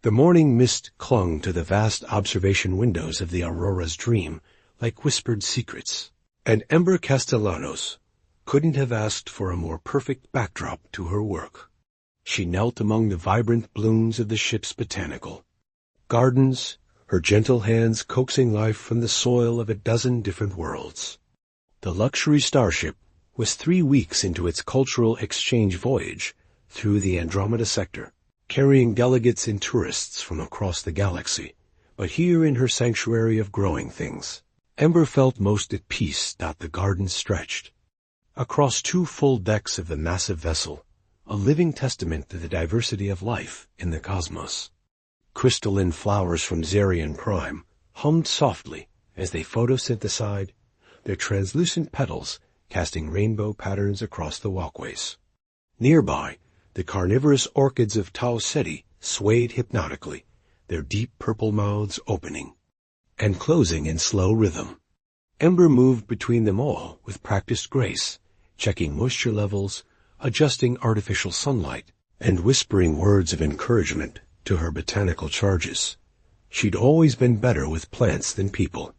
The morning mist clung to the vast observation windows of the Aurora's dream like whispered secrets, and Ember Castellanos couldn't have asked for a more perfect backdrop to her work. She knelt among the vibrant blooms of the ship's botanical gardens, her gentle hands coaxing life from the soil of a dozen different worlds. The luxury starship was 3 weeks into its cultural exchange voyage through the Andromeda sector, carrying delegates and tourists from across the galaxy. But here in her sanctuary of growing things, Ember felt most at peace. The garden stretched across 2 full decks of the massive vessel, a living testament to the diversity of life in the cosmos. Crystalline flowers from Xerion Prime hummed softly as they photosynthesized, their translucent petals casting rainbow patterns across the walkways. Nearby, the carnivorous orchids of Tau Ceti swayed hypnotically, their deep purple mouths opening and closing in slow rhythm. Ember moved between them all with practiced grace, checking moisture levels, adjusting artificial sunlight, and whispering words of encouragement to her botanical charges. She'd always been better with plants than people.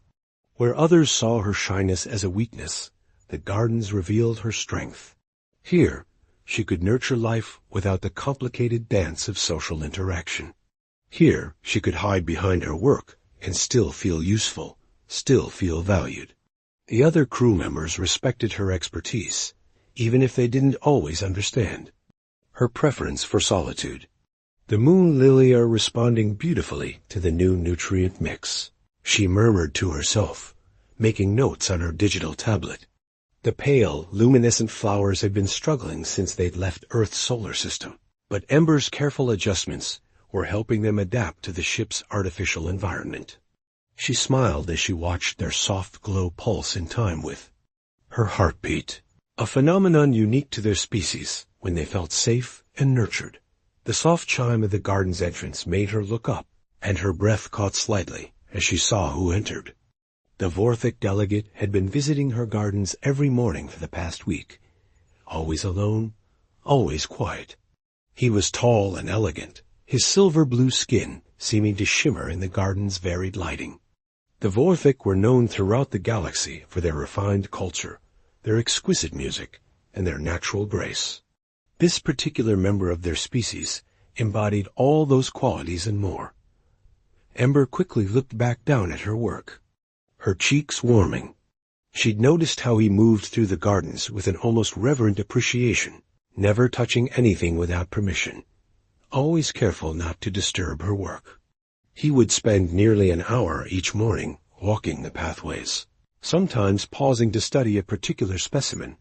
Where others saw her shyness as a weakness, the gardens revealed her strength. Here, she could nurture life without the complicated dance of social interaction. Here, she could hide behind her work and still feel useful, still feel valued. The other crew members respected her expertise, even if they didn't always understand her preference for solitude. The moon lily are responding beautifully to the new nutrient mix, she murmured to herself, making notes on her digital tablet. The pale, luminescent flowers had been struggling since they'd left Earth's solar system, but Ember's careful adjustments were helping them adapt to the ship's artificial environment. She smiled as she watched their soft glow pulse in time with her heartbeat, a phenomenon unique to their species when they felt safe and nurtured. The soft chime of the garden's entrance made her look up, and her breath caught slightly as she saw who entered. The Vorthic delegate had been visiting her gardens every morning for the past week, always alone, always quiet. He was tall and elegant, his silver-blue skin seeming to shimmer in the garden's varied lighting. The Vorthic were known throughout the galaxy for their refined culture, their exquisite music, and their natural grace. This particular member of their species embodied all those qualities and more. Ember quickly looked back down at her work, her cheeks warming. She'd noticed how he moved through the gardens with an almost reverent appreciation, never touching anything without permission, always careful not to disturb her work. He would spend nearly an hour each morning walking the pathways, sometimes pausing to study a particular specimen,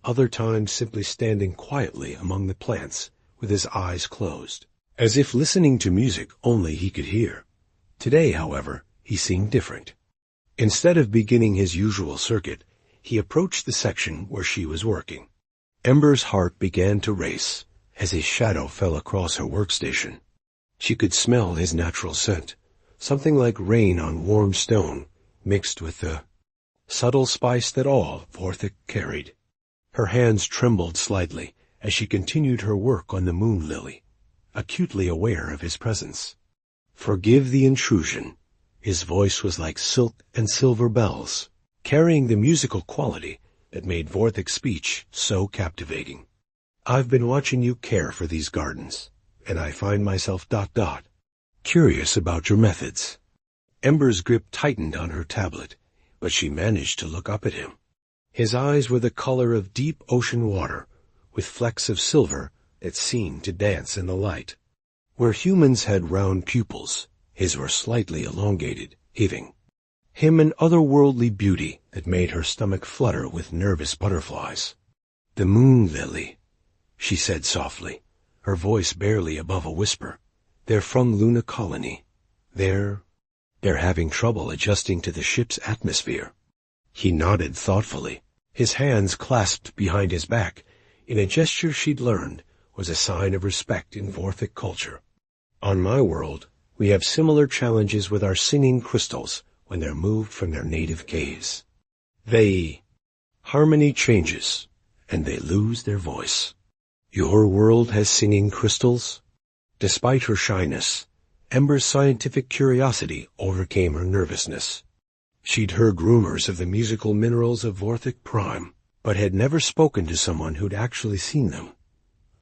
other times simply standing quietly among the plants with his eyes closed, as if listening to music only he could hear. Today, however, he seemed different. Instead of beginning his usual circuit, he approached the section where she was working. Ember's heart began to race as his shadow fell across her workstation. She could smell his natural scent, something like rain on warm stone, mixed with the subtle spice that all Vorthic carried. Her hands trembled slightly as she continued her work on the moon lily, acutely aware of his presence. "Forgive the intrusion." His voice was like silk and silver bells, carrying the musical quality that made Vorthic's speech so captivating. "I've been watching you care for these gardens, and I find myself curious about your methods." Ember's grip tightened on her tablet, but she managed to look up at him. His eyes were the color of deep ocean water, with flecks of silver that seemed to dance in the light. Where humans had round pupils, his were slightly elongated, giving him an otherworldly beauty that made her stomach flutter with nervous butterflies. "The moon lily," she said softly, her voice barely above a whisper. "They're from Luna Colony. They're having trouble adjusting to the ship's atmosphere." He nodded thoughtfully, his hands clasped behind his back, in a gesture she'd learned was a sign of respect in Vorthic culture. "On my world, we have similar challenges with our singing crystals when they're moved from their native caves. Harmony changes, and they lose their voice." "Your world has singing crystals?" Despite her shyness, Ember's scientific curiosity overcame her nervousness. She'd heard rumors of the musical minerals of Vorthic Prime, but had never spoken to someone who'd actually seen them.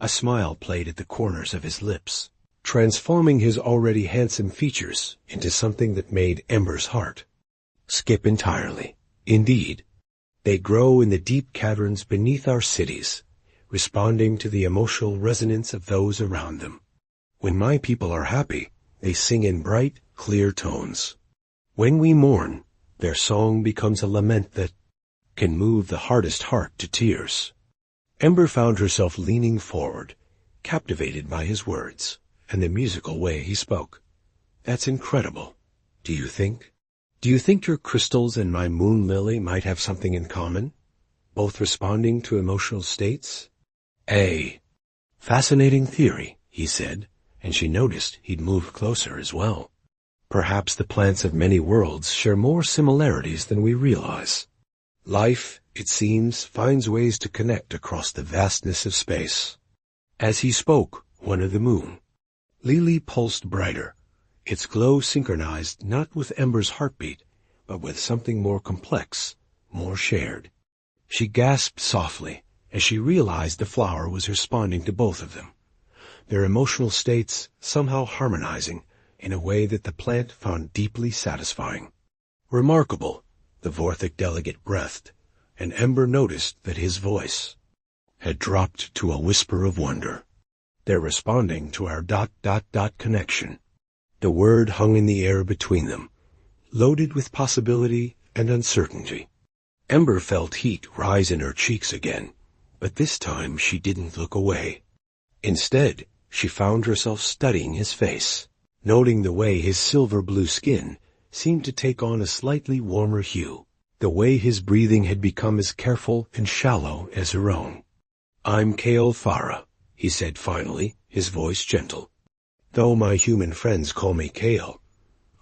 A smile played at the corners of his lips, transforming his already handsome features into something that made Ember's heart skip entirely. Indeed, they grow in the deep caverns beneath our cities, responding to the emotional resonance of those around them. When my people are happy, they sing in bright, clear tones. When we mourn, their song becomes a lament that can move the hardest heart to tears. Ember found herself leaning forward, captivated by his words and the musical way he spoke. That's incredible. Do you think your crystals and my moon lily might have something in common? Both responding to emotional states? A fascinating theory, he said, and she noticed he'd moved closer as well. Perhaps the plants of many worlds share more similarities than we realize. Life, it seems, finds ways to connect across the vastness of space. As he spoke, one of the moon lily pulsed brighter, its glow synchronized not with Ember's heartbeat, but with something more complex, more shared. She gasped softly as she realized the flower was responding to both of them, their emotional states somehow harmonizing in a way that the plant found deeply satisfying. Remarkable, the Vorthic delegate breathed, and Ember noticed that his voice had dropped to a whisper of wonder. They're responding to our ... connection. The word hung in the air between them, loaded with possibility and uncertainty. Ember felt heat rise in her cheeks again, but this time she didn't look away. Instead, she found herself studying his face, noting the way his silver-blue skin seemed to take on a slightly warmer hue, the way his breathing had become as careful and shallow as her own. I'm Kale Farah, he said finally, his voice gentle. Though my human friends call me Kale,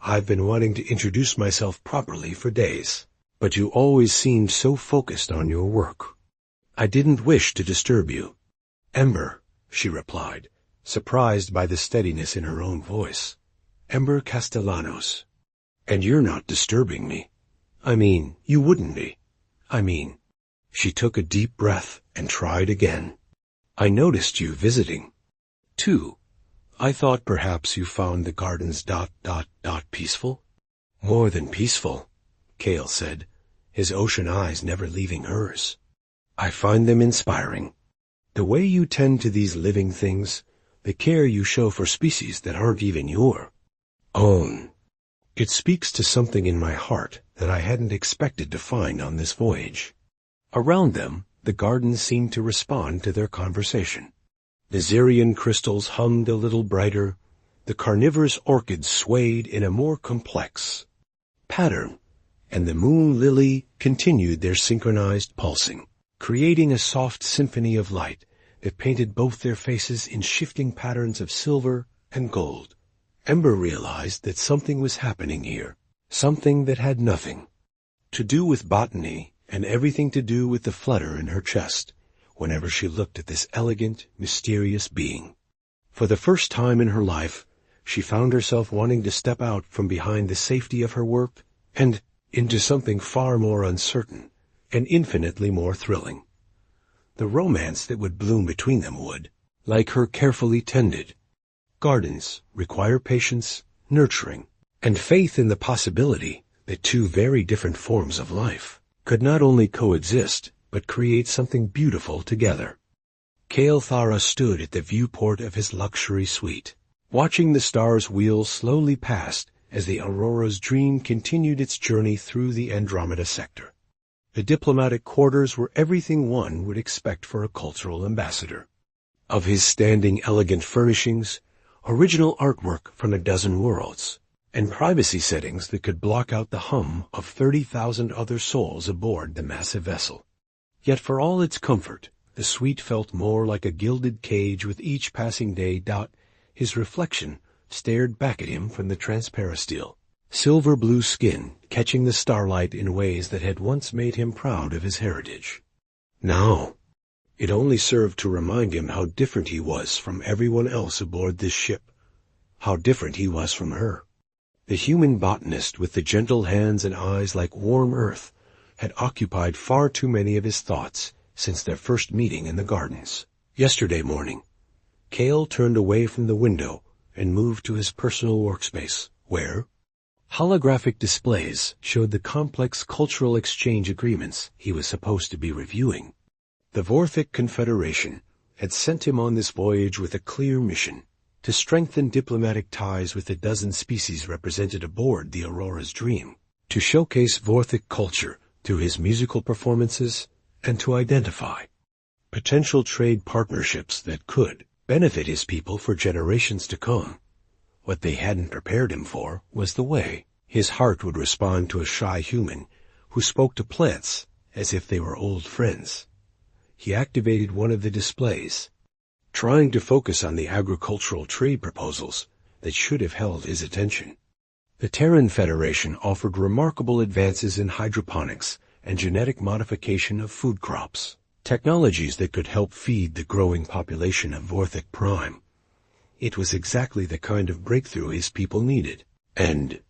I've been wanting to introduce myself properly for days, but you always seemed so focused on your work. I didn't wish to disturb you. Ember, she replied, surprised by the steadiness in her own voice. Ember Castellanos. And you're not disturbing me. I mean, you wouldn't be. She took a deep breath and tried again. I noticed you visiting, too. I thought perhaps you found the gardens ... peaceful? More than peaceful, Kale said, his ocean eyes never leaving hers. I find them inspiring. The way you tend to these living things, the care you show for species that aren't even your own. It speaks to something in my heart that I hadn't expected to find on this voyage. Around them, the gardens seemed to respond to their conversation. The Zirian crystals hummed a little brighter, the carnivorous orchids swayed in a more complex pattern, and the moon lily continued their synchronized pulsing, creating a soft symphony of light that painted both their faces in shifting patterns of silver and gold. Ember realized that something was happening here, something that had nothing to do with botany and everything to do with the flutter in her chest whenever she looked at this elegant, mysterious being. For the first time in her life, she found herself wanting to step out from behind the safety of her work and into something far more uncertain and infinitely more thrilling. The romance that would bloom between them would, like her carefully tended gardens, require patience, nurturing, and faith in the possibility that two very different forms of life could not only coexist, but create something beautiful together. Kale Thara stood at the viewport of his luxury suite, watching the stars wheel slowly past as the Aurora's dream continued its journey through the Andromeda sector. The diplomatic quarters were everything one would expect for a cultural ambassador. Of his standing elegant furnishings, original artwork from a dozen worlds, and privacy settings that could block out the hum of 30,000 other souls aboard the massive vessel. Yet for all its comfort, the suite felt more like a gilded cage with each passing day. His reflection stared back at him from the transparasteel, silver-blue skin catching the starlight in ways that had once made him proud of his heritage. Now, it only served to remind him how different he was from everyone else aboard this ship, how different he was from her. The human botanist with the gentle hands and eyes like warm earth had occupied far too many of his thoughts since their first meeting in the gardens. Yesterday morning, Cale turned away from the window and moved to his personal workspace, where holographic displays showed the complex cultural exchange agreements he was supposed to be reviewing. The Vorthic Confederation had sent him on this voyage with a clear mission to strengthen diplomatic ties with the dozen species represented aboard the Aurora's Dream, to showcase Vorthic culture through his musical performances, and to identify potential trade partnerships that could benefit his people for generations to come. What they hadn't prepared him for was the way his heart would respond to a shy human who spoke to plants as if they were old friends. He activated one of the displays, trying to focus on the agricultural trade proposals that should have held his attention. The Terran Federation offered remarkable advances in hydroponics and genetic modification of food crops, technologies that could help feed the growing population of Vorthic Prime. It was exactly the kind of breakthrough his people needed, and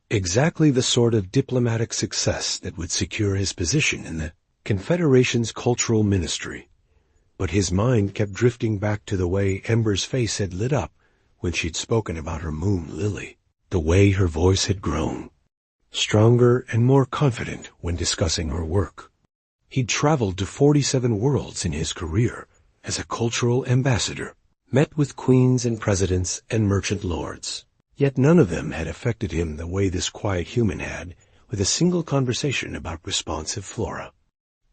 exactly the sort of diplomatic success that would secure his position in the Confederation's cultural ministry. But his mind kept drifting back to the way Ember's face had lit up when she'd spoken about her moon lily, the way her voice had grown, stronger and more confident when discussing her work. He'd traveled to 47 worlds in his career as a cultural ambassador, met with queens and presidents and merchant lords. Yet none of them had affected him the way this quiet human had with a single conversation about responsive flora.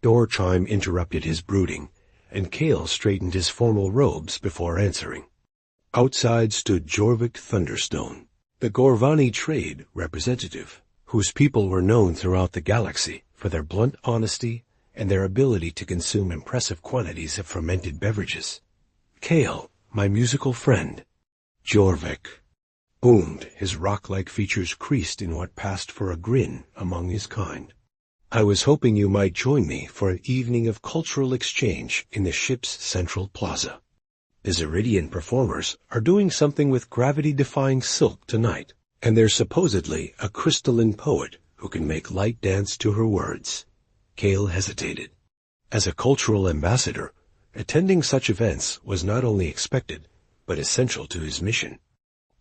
Door chime interrupted his brooding, and Cale straightened his formal robes before answering. Outside stood Jorvik Thunderstone, the Gorvani trade representative, whose people were known throughout the galaxy for their blunt honesty and their ability to consume impressive quantities of fermented beverages. Cale, my musical friend. Jorvik boomed, his rock-like features creased in what passed for a grin among his kind. I was hoping you might join me for an evening of cultural exchange in the ship's central plaza. The Zeridian performers are doing something with gravity-defying silk tonight, and there's supposedly a crystalline poet who can make light dance to her words. Cale hesitated. As a cultural ambassador, attending such events was not only expected, but essential to his mission.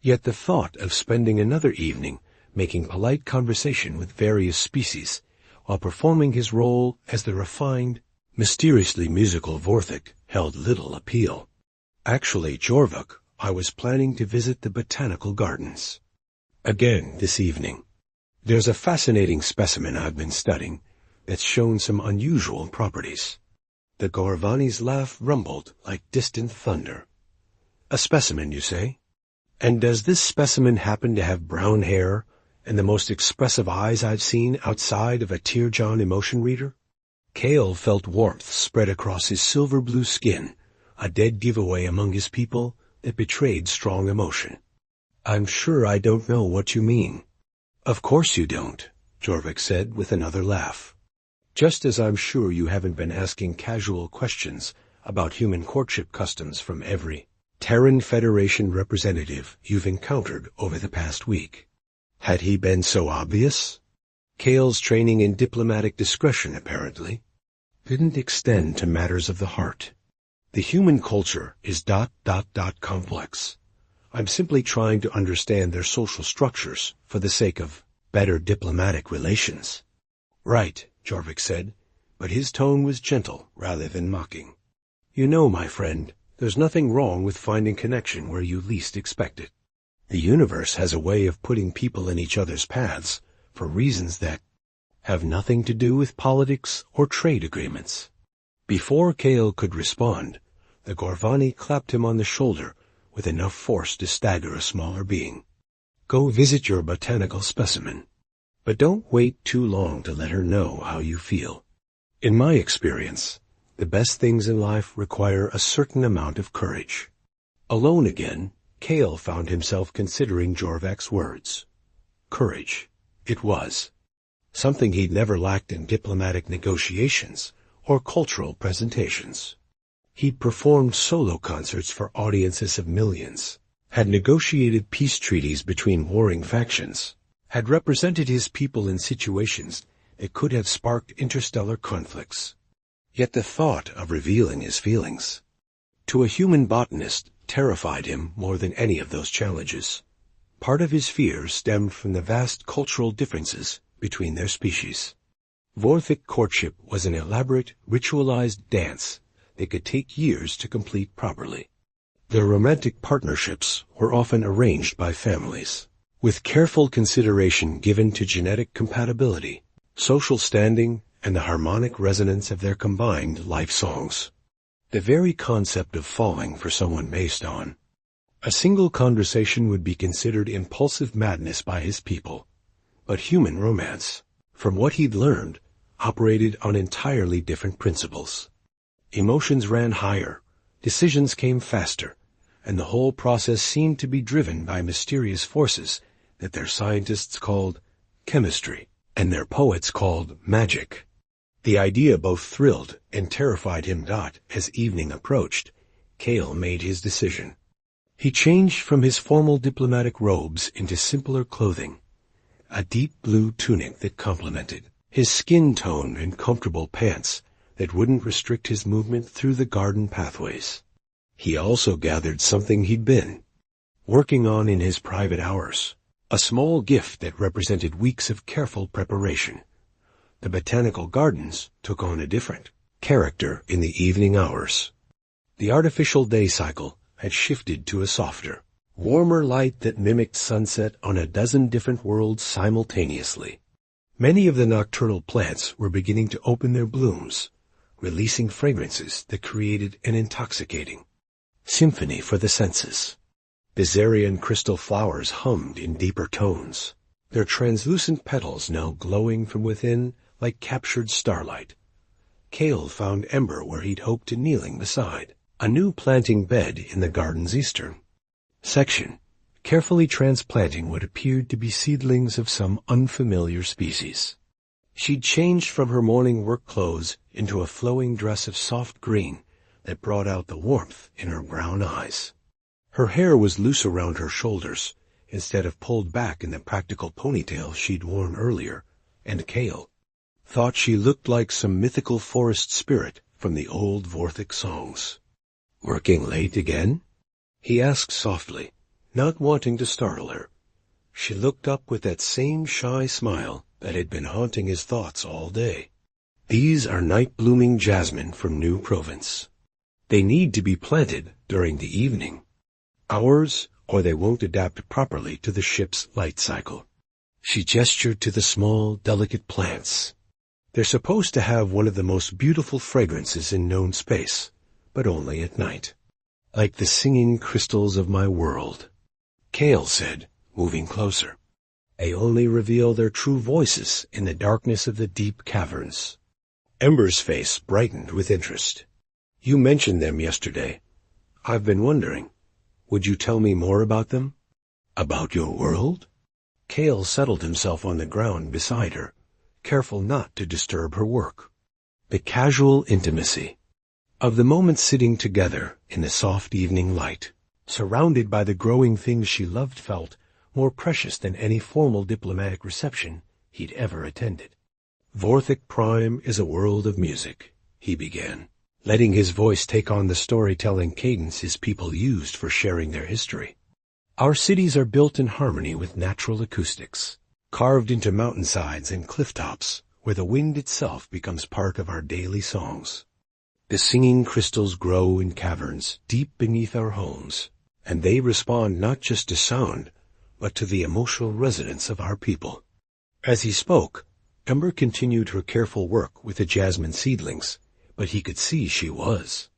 Yet the thought of spending another evening making polite conversation with various species while performing his role as the refined, mysteriously musical Vorthic held little appeal. Actually, Jorvik, I was planning to visit the botanical gardens again this evening. There's a fascinating specimen I've been studying that's shown some unusual properties. The Gorvani's laugh rumbled like distant thunder. A specimen, you say? And does this specimen happen to have brown hair and the most expressive eyes I've seen outside of a Tearjon emotion reader? Cale felt warmth spread across his silver-blue skin, a dead giveaway among his people that betrayed strong emotion. I'm sure I don't know what you mean. Of course you don't, Jorvik said with another laugh. Just as I'm sure you haven't been asking casual questions about human courtship customs from every Terran Federation representative you've encountered over the past week. Had he been so obvious? Cale's training in diplomatic discretion, apparently, didn't extend to matters of the heart. The human culture is ... complex. I'm simply trying to understand their social structures for the sake of better diplomatic relations. Right, Jorvik said, but his tone was gentle rather than mocking. You know, my friend, there's nothing wrong with finding connection where you least expect it. The universe has a way of putting people in each other's paths for reasons that have nothing to do with politics or trade agreements. Before Cale could respond, the Gorvani clapped him on the shoulder with enough force to stagger a smaller being. Go visit your botanical specimen, but don't wait too long to let her know how you feel. In my experience, the best things in life require a certain amount of courage. Alone again, Cale found himself considering Jorvik's words. Courage. It was. Something he'd never lacked in diplomatic negotiations or cultural presentations. He'd performed solo concerts for audiences of millions, had negotiated peace treaties between warring factions, had represented his people in situations that could have sparked interstellar conflicts. Yet the thought of revealing his feelings to a human botanist terrified him more than any of those challenges. Part of his fear stemmed from the vast cultural differences between their species. Vorthic courtship was an elaborate, ritualized dance that could take years to complete properly. Their romantic partnerships were often arranged by families, with careful consideration given to genetic compatibility, social standing, and the harmonic resonance of their combined life songs. The very concept of falling for someone based on a single conversation would be considered impulsive madness by his people. But human romance, from what he'd learned, operated on entirely different principles. Emotions ran higher, decisions came faster, and the whole process seemed to be driven by mysterious forces that their scientists called chemistry and their poets called magic. The idea both thrilled and terrified him. As evening approached, Cale made his decision. He changed from his formal diplomatic robes into simpler clothing, a deep blue tunic that complemented his skin tone and comfortable pants that wouldn't restrict his movement through the garden pathways. He also gathered something he'd been working on in his private hours, a small gift that represented weeks of careful preparation. The botanical gardens took on a different character in the evening hours. The artificial day cycle had shifted to a softer, warmer light that mimicked sunset on a dozen different worlds simultaneously. Many of the nocturnal plants were beginning to open their blooms, releasing fragrances that created an intoxicating symphony for the senses. Bizarian crystal flowers hummed in deeper tones, their translucent petals now glowing from within like captured starlight. Cale found Ember where he'd hoped to, kneeling beside a new planting bed in the garden's eastern section, carefully transplanting what appeared to be seedlings of some unfamiliar species. She'd changed from her morning work clothes into a flowing dress of soft green that brought out the warmth in her brown eyes. Her hair was loose around her shoulders, instead of pulled back in the practical ponytail she'd worn earlier, and Cale thought she looked like some mythical forest spirit from the old Vorthic songs. "Working late again?" he asked softly, not wanting to startle her. She looked up with that same shy smile that had been haunting his thoughts all day. "These are night-blooming jasmine from New Provence. They need to be planted during the evening hours, or they won't adapt properly to the ship's light cycle." She gestured to the small, delicate plants. "They're supposed to have one of the most beautiful fragrances in known space, but only at night. Like the singing crystals of my world," Cale said, moving closer. "They only reveal their true voices in the darkness of the deep caverns." Ember's face brightened with interest. "You mentioned them yesterday. I've been wondering. Would you tell me more about them?" "About your world?" Cale settled himself on the ground beside her, careful not to disturb her work. The casual intimacy of the moment sitting together in the soft evening light, surrounded by the growing things she loved, felt more precious than any formal diplomatic reception he'd ever attended. "Vorthic Prime is a world of music," he began, letting his voice take on the storytelling cadence his people used for sharing their history. "Our cities are built in harmony with natural acoustics, carved into mountainsides and cliff tops, where the wind itself becomes part of our daily songs. The singing crystals grow in caverns deep beneath our homes, and they respond not just to sound, but to the emotional resonance of our people." As he spoke, Ember continued her careful work with the jasmine seedlings, but he could see she was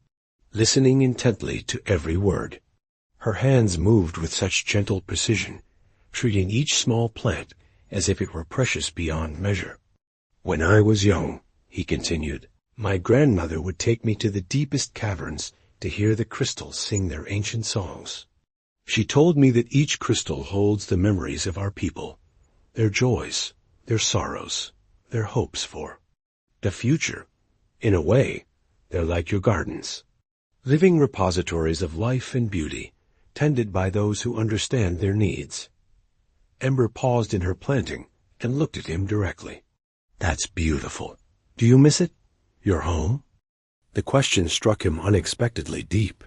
listening intently to every word. Her hands moved with such gentle precision, treating each small plant as if it were precious beyond measure. "When I was young," he continued, "my grandmother would take me to the deepest caverns to hear the crystals sing their ancient songs. She told me that each crystal holds the memories of our people, their joys, their sorrows, their hopes for the future. In a way, they're like your gardens, living repositories of life and beauty, tended by those who understand their needs. Ember paused in her planting and looked at him directly. That's beautiful. Do you miss it? Your home? The question struck him unexpectedly deep.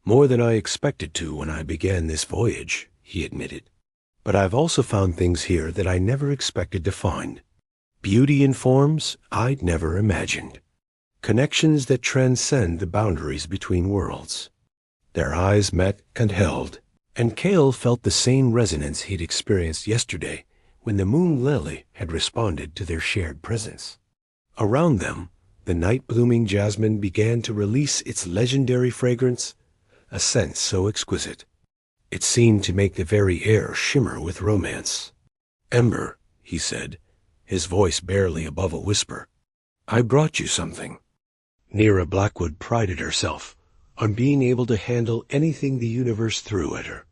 More than I expected to when I began this voyage, he admitted. But I've also found things here that I never expected to find. Beauty in forms I'd never imagined. Connections that transcend the boundaries between worlds. Their eyes met and held, and Cale felt the same resonance he'd experienced yesterday when the moon lily had responded to their shared presence. Around them, the night-blooming jasmine began to release its legendary fragrance, a scent so exquisite. It seemed to make the very air shimmer with romance. Ember, he said, his voice barely above a whisper, I brought you something. Nira Blackwood prided herself on being able to handle anything the universe threw at her.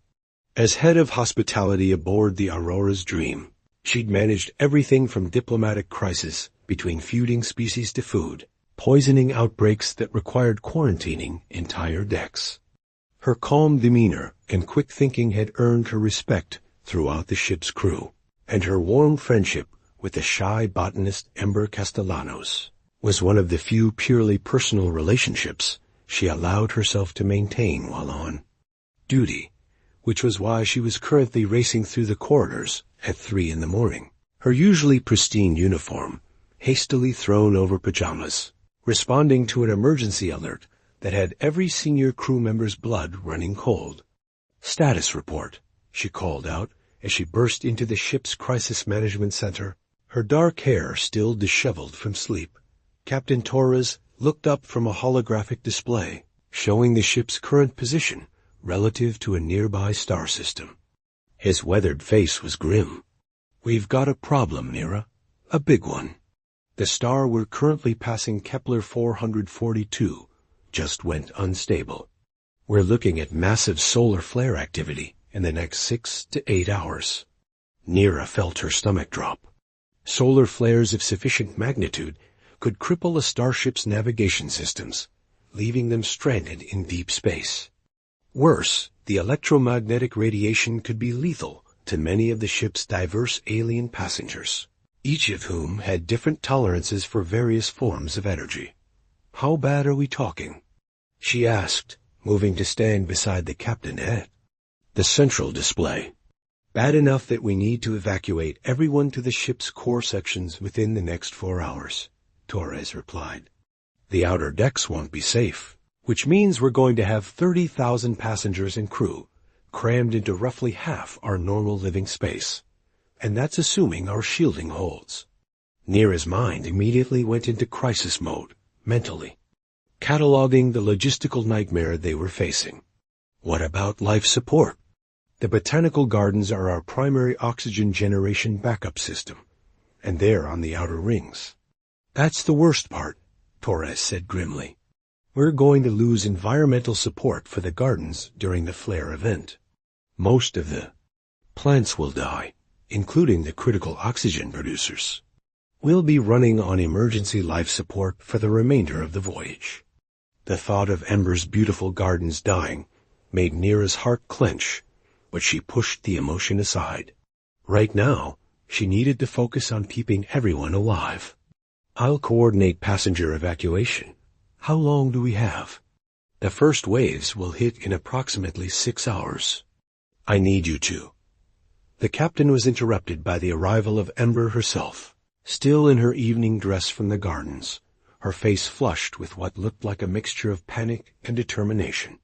As head of hospitality aboard the Aurora's Dream, she'd managed everything from diplomatic crisis between feuding species to food, poisoning outbreaks that required quarantining entire decks. Her calm demeanor and quick thinking had earned her respect throughout the ship's crew, and her warm friendship with the shy botanist Ember Castellanos was one of the few purely personal relationships she allowed herself to maintain while on duty, which was why she was currently racing through the corridors at 3 in the morning, her usually pristine uniform hastily thrown over pajamas, responding to an emergency alert that had every senior crew member's blood running cold. Status report, she called out as she burst into the ship's crisis management center, her dark hair still disheveled from sleep. Captain Torres looked up from a holographic display, showing the ship's current position relative to a nearby star system. His weathered face was grim. We've got a problem, Nira. A big one. The star we're currently passing, Kepler 442, just went unstable. We're looking at massive solar flare activity in the next 6 to 8 hours. Nira felt her stomach drop. Solar flares of sufficient magnitude could cripple a starship's navigation systems, leaving them stranded in deep space. Worse, the electromagnetic radiation could be lethal to many of the ship's diverse alien passengers, each of whom had different tolerances for various forms of energy. How bad are we talking? She asked, moving to stand beside the captain at the central display. Bad enough that we need to evacuate everyone to the ship's core sections within the next 4 hours, Torres replied. The outer decks won't be safe, which means we're going to have 30,000 passengers and crew crammed into roughly half our normal living space, and that's assuming our shielding holds. Nira's mind immediately went into crisis mode, mentally, cataloging the logistical nightmare they were facing. What about life support? The botanical gardens are our primary oxygen generation backup system, and they're on the outer rings. That's the worst part, Torres said grimly. We're going to lose environmental support for the gardens during the flare event. Most of the plants will die, including the critical oxygen producers. We'll be running on emergency life support for the remainder of the voyage. The thought of Ember's beautiful gardens dying made Nira's heart clench, but she pushed the emotion aside. Right now, she needed to focus on keeping everyone alive. I'll coordinate passenger evacuation. How long do we have? The first waves will hit in approximately 6 hours. I need you to. The captain was interrupted by the arrival of Ember herself, still in her evening dress from the gardens, her face flushed with what looked like a mixture of panic and determination.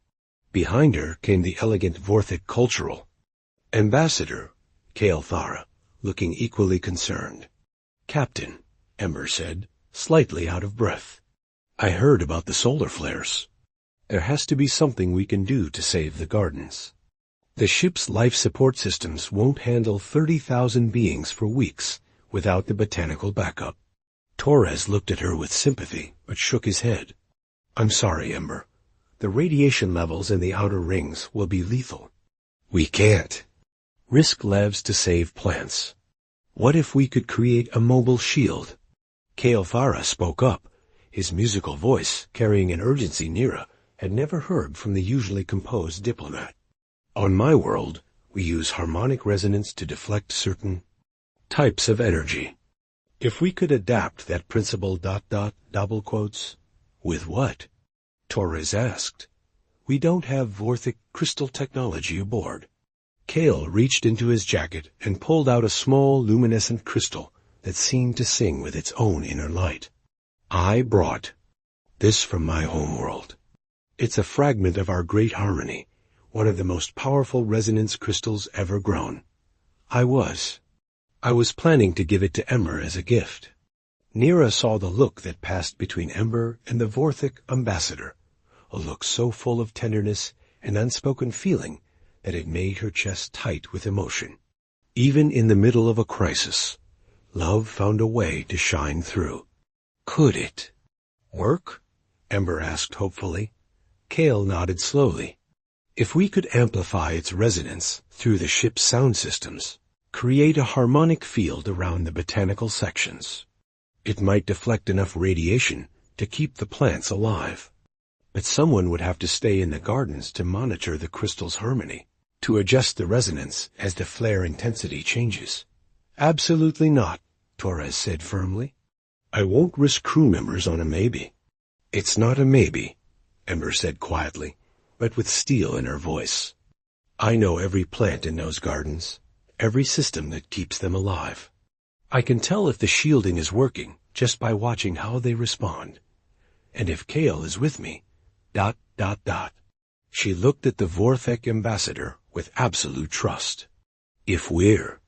Behind her came the elegant Vorthic cultural ambassador, Cale Thara, looking equally concerned. Captain, Ember said, slightly out of breath. I heard about the solar flares. There has to be something we can do to save the gardens. The ship's life support systems won't handle 30,000 beings for weeks without the botanical backup. Torres looked at her with sympathy, but shook his head. I'm sorry, Ember. The radiation levels in the outer rings will be lethal. We can't risk levs to save plants. What if we could create a mobile shield? Cale Thara spoke up, his musical voice carrying an urgency Nira had never heard from the usually composed diplomat. On my world, we use harmonic resonance to deflect certain types of energy. If we could adapt that principle ... double quotes, with what? Torres asked. We don't have Vorthic crystal technology aboard. Cale reached into his jacket and pulled out a small luminescent crystal that seemed to sing with its own inner light. I brought this from my homeworld. It's a fragment of our great harmony, one of the most powerful resonance crystals ever grown. I was planning to give it to Ember as a gift. Nira saw the look that passed between Ember and the Vorthic ambassador, a look so full of tenderness and unspoken feeling that it made her chest tight with emotion. Even in the middle of a crisis, love found a way to shine through. Could it work? Ember asked hopefully. Cale nodded slowly. If we could amplify its resonance through the ship's sound systems, create a harmonic field around the botanical sections, it might deflect enough radiation to keep the plants alive. But someone would have to stay in the gardens to monitor the crystal's harmony, to adjust the resonance as the flare intensity changes. Absolutely not, Torres said firmly. I won't risk crew members on a maybe. It's not a maybe, Ember said quietly, but with steel in her voice. I know every plant in those gardens, every system that keeps them alive. I can tell if the shielding is working just by watching how they respond. And if Cale is with me, ... She looked at the Vorthic ambassador with absolute trust. If we're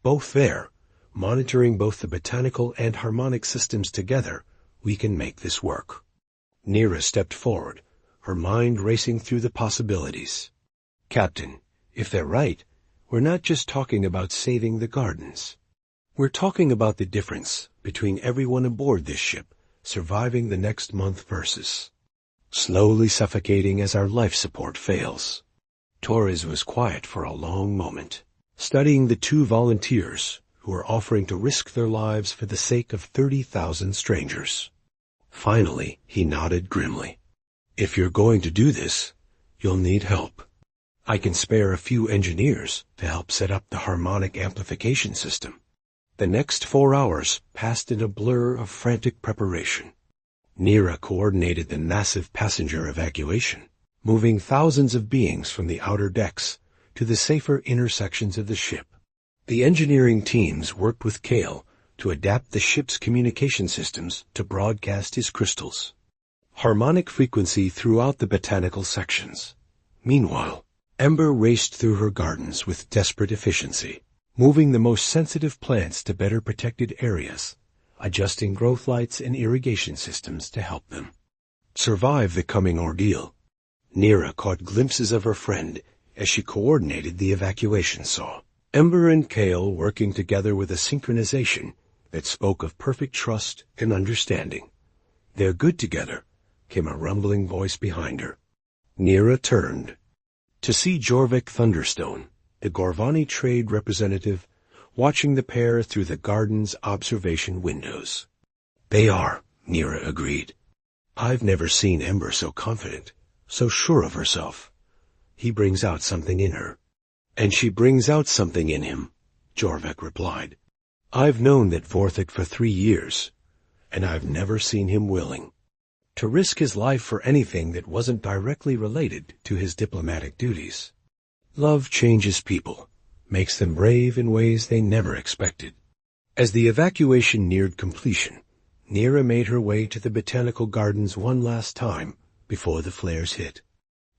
both there, monitoring both the botanical and harmonic systems together, we can make this work. Nira stepped forward, her mind racing through the possibilities. Captain, if they're right, we're not just talking about saving the gardens. We're talking about the difference between everyone aboard this ship surviving the next month versus slowly suffocating as our life support fails. Torres was quiet for a long moment, studying the two volunteers who were offering to risk their lives for the sake of 30,000 strangers. Finally, he nodded grimly. If you're going to do this, you'll need help. I can spare a few engineers to help set up the harmonic amplification system. The next 4 hours passed in a blur of frantic preparation. Nira coordinated the massive passenger evacuation, moving thousands of beings from the outer decks to the safer inner sections of the ship. The engineering teams worked with Cale to adapt the ship's communication systems to broadcast his crystals. Harmonic frequency throughout the botanical sections. Meanwhile, Ember raced through her gardens with desperate efficiency, moving the most sensitive plants to better protected areas, adjusting growth lights and irrigation systems to help them survive the coming ordeal. Nira caught glimpses of her friend as she coordinated the evacuation saw. Ember and Cale working together with a synchronization that spoke of perfect trust and understanding. They're good together, came a rumbling voice behind her. Nira turned to see Jorvik Thunderstone, the Gorvani trade representative, watching the pair through the garden's observation windows. They are, Nira agreed. I've never seen Ember so confident, so sure of herself. He brings out something in her. And she brings out something in him, Jorvik replied. I've known that Vorthic for 3 years, and I've never seen him willing to risk his life for anything that wasn't directly related to his diplomatic duties. Love changes people, makes them brave in ways they never expected. As the evacuation neared completion, Nira made her way to the botanical gardens one last time before the flares hit.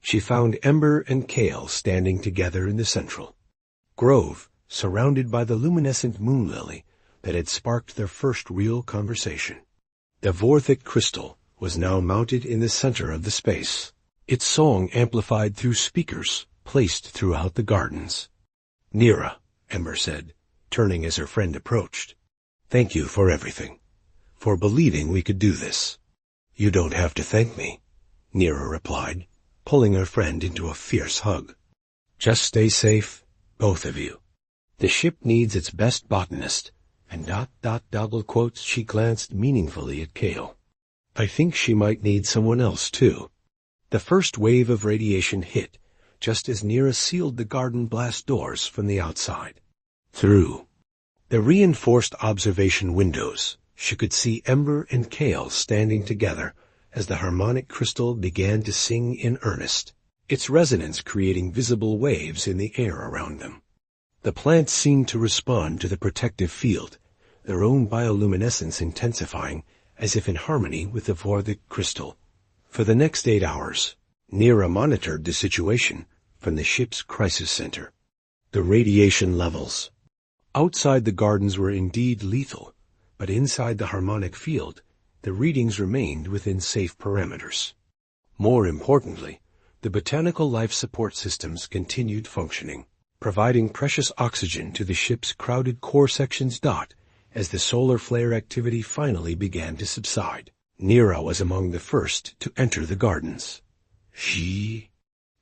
She found Ember and Cale standing together in the central grove, surrounded by the luminescent moon lily that had sparked their first real conversation. The Vorthic crystal was now mounted in the center of the space, its song amplified through speakers placed throughout the gardens. Nira, Ember said, turning as her friend approached. Thank you for everything, for believing we could do this. You don't have to thank me, Nira replied, pulling her friend into a fierce hug. Just stay safe, both of you. The ship needs its best botanist, and ... double quotes, she glanced meaningfully at Cale. I think she might need someone else, too. The first wave of radiation hit, just as Nira sealed the garden blast doors from the outside. Through the reinforced observation windows, she could see Ember and Kale standing together as the harmonic crystal began to sing in earnest, its resonance creating visible waves in the air around them. The plants seemed to respond to the protective field, their own bioluminescence intensifying as if in harmony with the Vorthic crystal. For the next 8 hours, Nira monitored the situation from the ship's crisis center. The radiation levels outside the gardens were indeed lethal, but inside the harmonic field, the readings remained within safe parameters. More importantly, the botanical life support systems continued functioning, providing precious oxygen to the ship's crowded core sections. As the solar flare activity finally began to subside, Nira was among the first to enter the gardens. She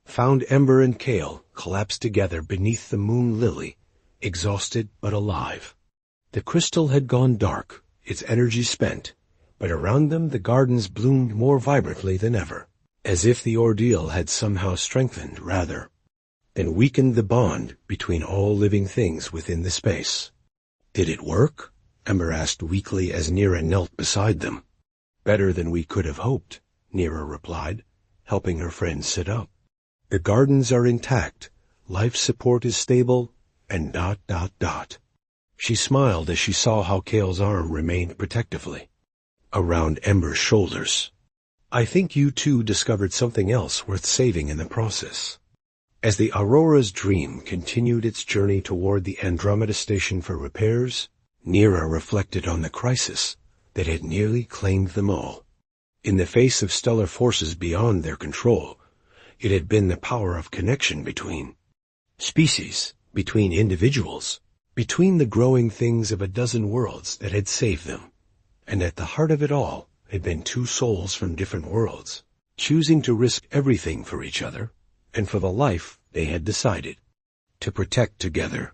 found Ember and Kale collapsed together beneath the moon lily, exhausted but alive. The crystal had gone dark, its energy spent, but around them the gardens bloomed more vibrantly than ever, as if the ordeal had somehow strengthened rather than weakened the bond between all living things within the space. Did it work? Ember asked weakly as Nira knelt beside them. Better than we could have hoped, Nira replied, helping her friend sit up. The gardens are intact, life support is stable, and ... She smiled as she saw how Kale's arm remained protectively around Ember's shoulders. I think you two discovered something else worth saving in the process. As the Aurora's dream continued its journey toward the Andromeda Station for repairs, Nira reflected on the crisis that had nearly claimed them all. In the face of stellar forces beyond their control, it had been the power of connection between species, between individuals, between the growing things of a dozen worlds that had saved them. And at the heart of it all had been two souls from different worlds, choosing to risk everything for each other and for the life they had decided to protect together.